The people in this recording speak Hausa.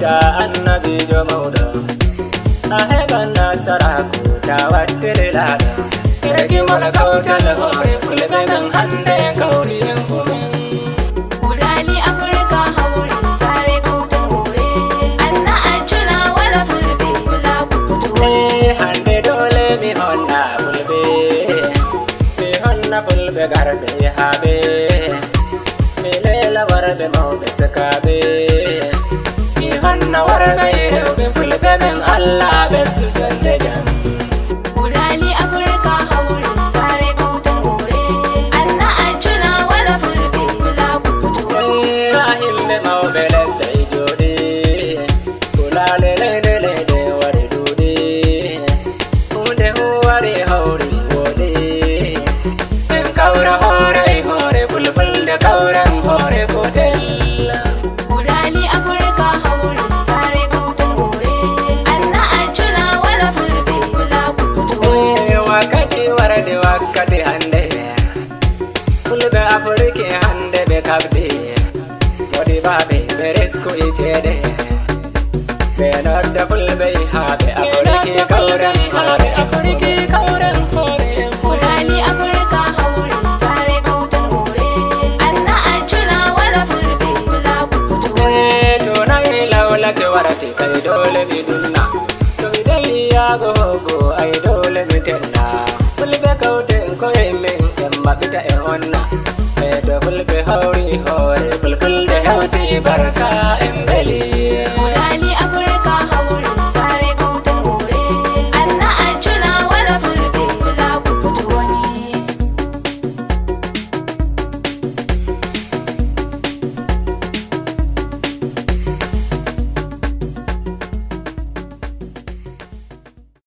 da annabi jo mauda aheban nasaraku da wattire lada regi mala kautal hore fulbe men hande kauri en kumin Udali Afrika haure sare kautal hore anna ajuna wala fulbe kula ku fito hande dole mi honna fulbe garbe habe mi lela warbe mawbe sakabe mi honna warbe rewbe fulbe men Allah bestu jande jam Udali Afrika haure sare kautal hore anna ajuna wala fulbe kula ku fito rahimbe mawbe leste jodi kula lele wari dudi hunde huwari hauri wodi en kaura hore bulbul de kauran hore kodel Udali Afrika haure sare kautal hore anna ajuna wala fulbe kula ku fito wakati hande fulbe Afrika hande be kabde modi babe beresku itede be nodda fulbe habe Afrika kauran hore Udali Afrika haure sare kautal hore anna ajuna wala fulbe kula ku fito to nayi lawla ke warati kai dole mi dunna to idali yago go ay dole mi tenna fulbe kauten ko emen jamma bita e onna e do fulbe hawri hore fulfulde hawti barka embe